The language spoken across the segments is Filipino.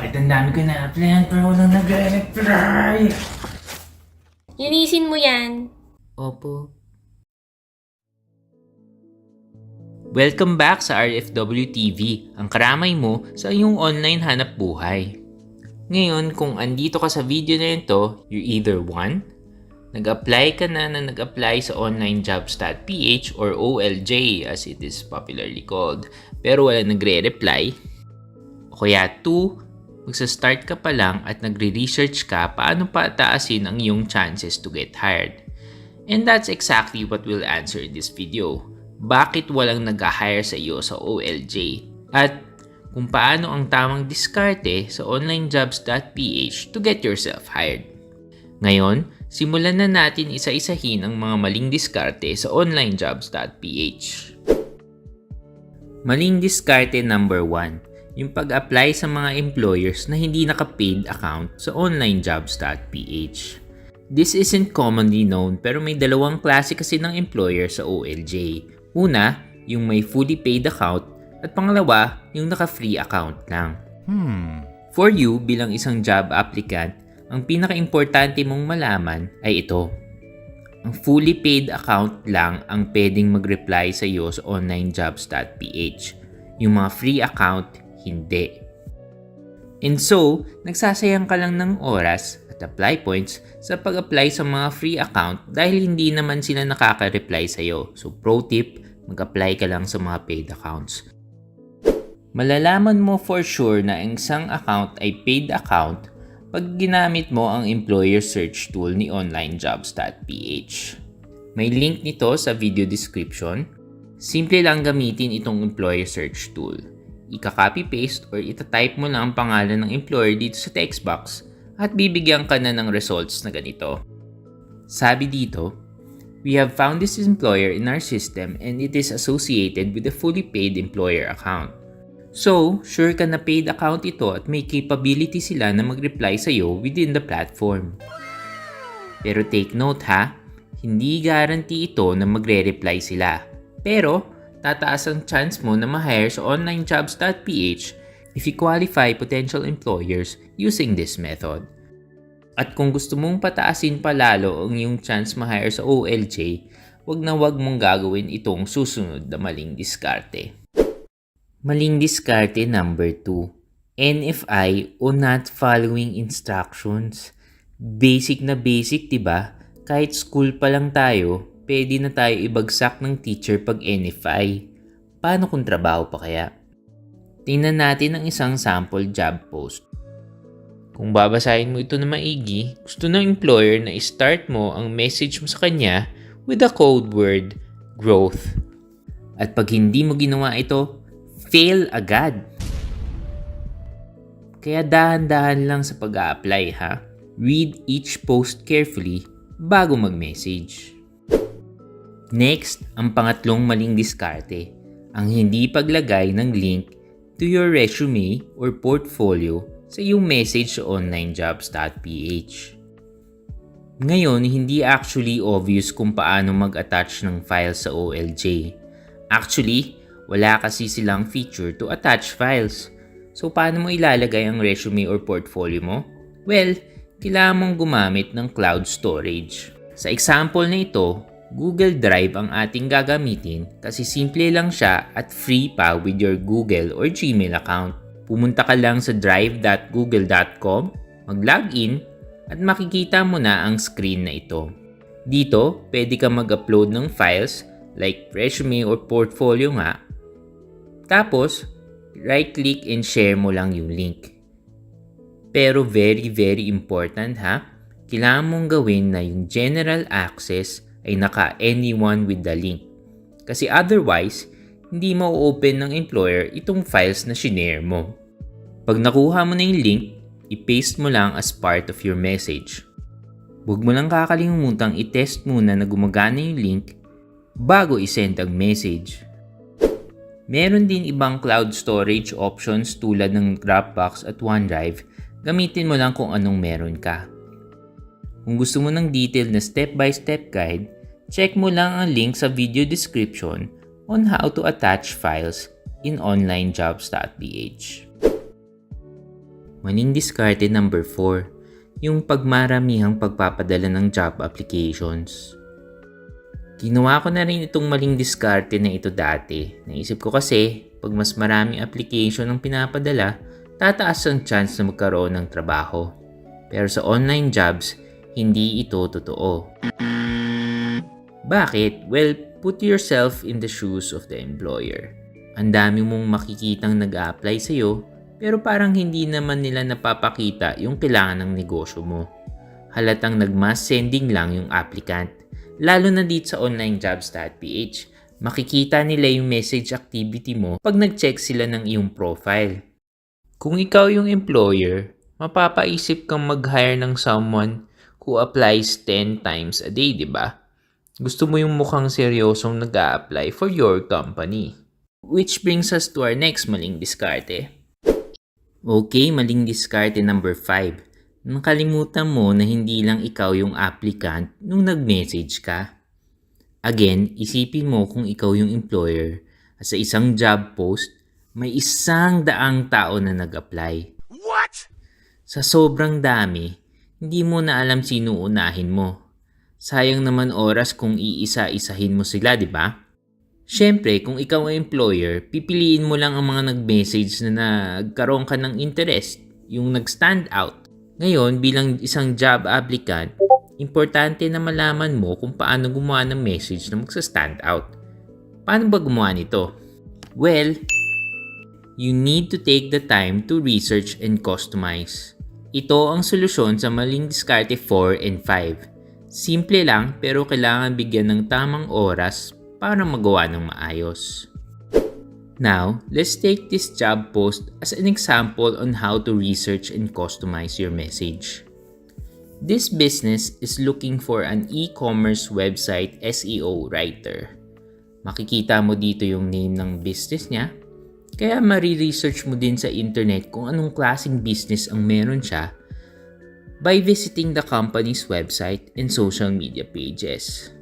Bakit ang dami ko na-applyan pero walang nag-reply? Linisin mo yan. Opo. Welcome back sa RFW TV, ang karamay mo sa iyong online hanap buhay. Ngayon, kung andito ka sa video na ito, you're either 1, nag-apply ka na nag-apply sa onlinejobs.ph or OLJ as it is popularly called, pero wala nagre-reply. O kaya 2, magsa-start ka pa lang at nagre-research ka paano pataasin ang iyong chances to get hired. And that's exactly what we'll answer in this video. Bakit walang nag-hire sa iyo sa OLJ? At kung paano ang tamang diskarte sa onlinejobs.ph to get yourself hired. Ngayon, simulan na natin isa-isahin ang mga maling diskarte sa onlinejobs.ph. Maling diskarte number 1, yung pag-apply sa mga employers na hindi naka-paid account sa onlinejobs.ph. This isn't commonly known pero may dalawang klase kasi ng employer sa OLJ. Una, yung may fully paid account at pangalawa, yung naka-free account lang. For you, bilang isang job applicant, ang pinaka-importante mong malaman ay ito. Ang fully paid account lang ang pwedeng mag-reply sa iyo sa onlinejobs.ph. Yung mga free account, hindi. And so, nagsasayang ka lang ng oras at apply points sa pag-apply sa mga free account dahil hindi naman sila nakaka-reply sa iyo. So, pro tip, mag-apply ka lang sa mga paid accounts. Malalaman mo for sure na ang isang account ay paid account pag ginamit mo ang employer search tool ni onlinejobs.ph. May link nito sa video description. Simple lang gamitin itong employer search tool. Ika-copy-paste or ita-type mo lang ang pangalan ng employer dito sa text box at bibigyan ka na ng results na ganito. Sabi dito, "We have found this employer in our system and it is associated with a fully paid employer account." So, sure ka na paid account ito at may capability sila na mag-reply sa iyo within the platform. Pero take note ha, hindi guarantee ito na magre-reply sila. Pero, tataas ang chance mo na ma-hire sa onlinejobs.ph if you qualify potential employers using this method. At kung gusto mong pataasin pa lalo ang iyong chance ma-hire sa OLJ, wag na wag mong gagawin itong susunod na maling diskarte. Maling diskarte number 2, NFI o not following instructions. Basic na basic, diba? Kahit school pa lang tayo, pwede na tayo ibagsak ng teacher pag NFI. Paano kung trabaho pa kaya? Tingnan natin ang isang sample job post. Kung babasahin mo ito na maigi, gusto ng employer na i-start mo ang message mo sa kanya with the code word growth. At pag hindi mo ginawa ito, fail agad. Kaya dahan-dahan lang sa pag-a-apply ha. Read each post carefully bago mag-message. Next, ang pangatlong maling diskarte, ang hindi paglagay ng link to your resume or portfolio sa iyong message sa onlinejobs.ph. Ngayon, hindi actually obvious kung paano mag-attach ng file sa OLJ. Actually, wala kasi silang feature to attach files. So, paano mo ilalagay ang resume or portfolio mo? Well, kailangan mong gumamit ng cloud storage. Sa example na ito, Google Drive ang ating gagamitin kasi simple lang siya at free pa with your Google or Gmail account. Pumunta ka lang sa drive.google.com, mag-login, at makikita mo na ang screen na ito. Dito, pwede ka mag-upload ng files like resume or portfolio nga. Tapos, right-click and share mo lang yung link. Pero very very important ha, kailangan mong gawin na yung general access ay naka-anyone with the link. Kasi otherwise, hindi ma-open ng employer itong files na shinare mo. Pag nakuha mo na yung link, i-paste mo lang as part of your message. Huwag mo lang kakalimutang i-test muna na gumagana yung link bago i-send ang message. Meron din ibang cloud storage options tulad ng Dropbox at OneDrive. Gamitin mo lang kung anong meron ka. Kung gusto mo ng detailed na step-by-step guide, check mo lang ang link sa video description on how to attach files in onlinejobs.ph. Maling diskarte number 4, yung pagmaramihang pagpapadala ng job applications. Ginawa ko na rin itong maling diskarte na ito dati. Naisip ko kasi, pag mas maraming application ang pinapadala, tataas ang chance na magkaroon ng trabaho. Pero sa online jobs, hindi ito totoo. Bakit? Well, put yourself in the shoes of the employer. Ang dami mong makikitang nag-a-apply sa'yo, pero parang hindi naman nila napapakita yung kailangan ng negosyo mo. Halatang nag-mass sending lang yung applicant. Lalo na dito sa onlinejobs.ph, makikita nila yung message activity mo pag nag-check sila ng iyong profile. Kung ikaw yung employer, mapapaisip kang mag-hire ng someone who applies 10 times a day, di ba? Gusto mo yung mukhang seryosong nag-a-apply for your company. Which brings us to our next maling diskarte. Okay, maling diskarte number 5. Nakalimutan mo na hindi lang ikaw yung applicant nung nag-message ka. Again, isipin mo kung ikaw yung employer at sa isang job post, may 100 tao na nag-apply. What? Sa sobrang dami, hindi mo na alam sino unahin mo. Sayang naman oras kung iisa-isahin mo sila, di ba? Siyempre, kung ikaw ang employer, pipiliin mo lang ang mga nag-message na nagkaroon ka ng interest, yung nag-stand out. Ngayon, bilang isang job applicant, importante na malaman mo kung paano gumawa ng message na magsa-stand out. Paano ba gumawa nito? Well, you need to take the time to research and customize. Ito ang solusyon sa maling diskarte 4 and 5. Simple lang pero kailangan bigyan ng tamang oras para magawa ng maayos. Now, let's take this job post as an example on how to research and customize your message. This business is looking for an e-commerce website SEO writer. Makikita mo dito yung name ng business niya, kaya mariresearch mo din sa internet kung anong klaseng business ang meron siya by visiting the company's website and social media pages.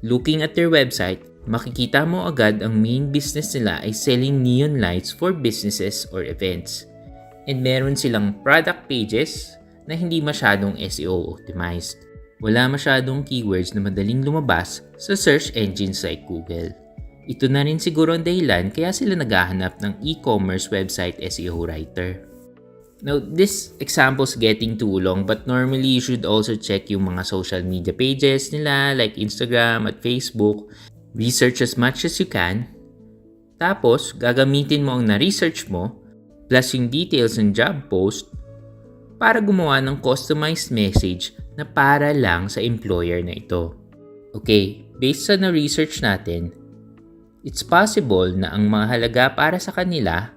Looking at their website, makikita mo agad ang main business nila ay selling neon lights for businesses or events. And meron silang product pages na hindi masyadong SEO optimized. Wala masyadong keywords na madaling lumabas sa search engines like Google. Ito na rin siguro ang dahilan kaya sila naghahanap ng e-commerce website SEO writer. Now, this example's getting too long but normally you should also check yung mga social media pages nila like Instagram at Facebook. Research as much as you can. Tapos, gagamitin mo ang na-research mo plus yung details ng job post para gumawa ng customized message na para lang sa employer na ito. Okay, based sa na-research natin, it's possible na ang mahalaga para sa kanila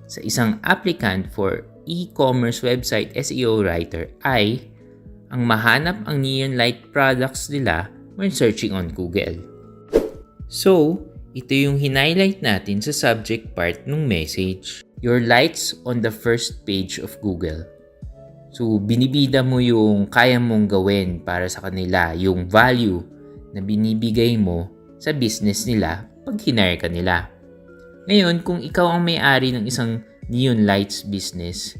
sa isang applicant for e-commerce website SEO writer ay ang mahanap ang neon light products nila when searching on Google. So, ito yung hinighlight natin sa subject part ng message. Your lights on the first page of Google. So, binibida mo yung kaya mong gawin para sa kanila, yung value na binibigay mo sa business nila pag hinire ka nila. Ngayon, kung ikaw ang may-ari ng isang neon lights business,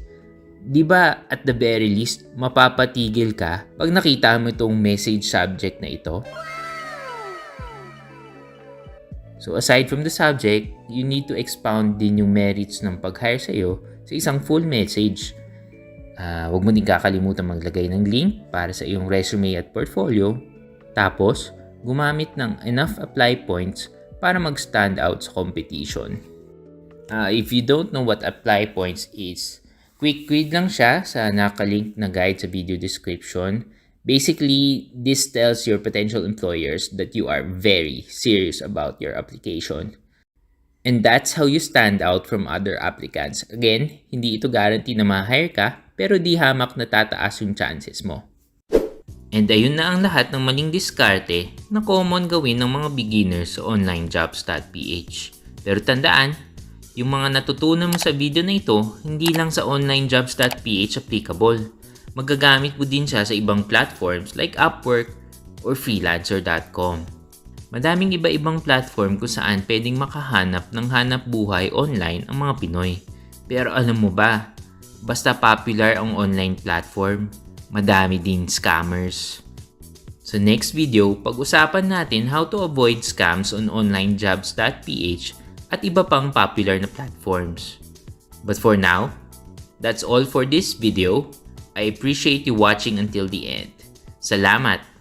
di ba at the very least, mapapatigil ka pag nakita mo itong message subject na ito? So aside from the subject, you need to expound din yung merits ng pag-hire sa'yo sa isang full message. Huwag mo din kakalimutan maglagay ng link para sa iyong resume at portfolio. Tapos, gumamit ng enough apply points para mag-stand out sa competition. If you don't know what apply points is, quick read lang siya sa nakalink na guide sa video description. Basically, this tells your potential employers that you are very serious about your application. And that's how you stand out from other applicants. Again, hindi ito guarantee na ma-hire ka, pero di hamak na tataas yung chances mo. And ayun na ang lahat ng maling diskarte na common gawin ng mga beginners sa onlinejobs.ph. Pero tandaan, yung mga natutunan mo sa video na ito, hindi lang sa onlinejobs.ph applicable. Magagamit mo din siya sa ibang platforms like Upwork or freelancer.com. Madaming iba-ibang platform kung saan pwedeng makahanap ng hanap buhay online ang mga Pinoy. Pero alam mo ba, basta popular ang online platform, madami din scammers. Sa next video, pag-usapan natin how to avoid scams on onlinejobs.ph at iba pang popular na platforms. But for now, that's all for this video. I appreciate you watching until the end. Salamat!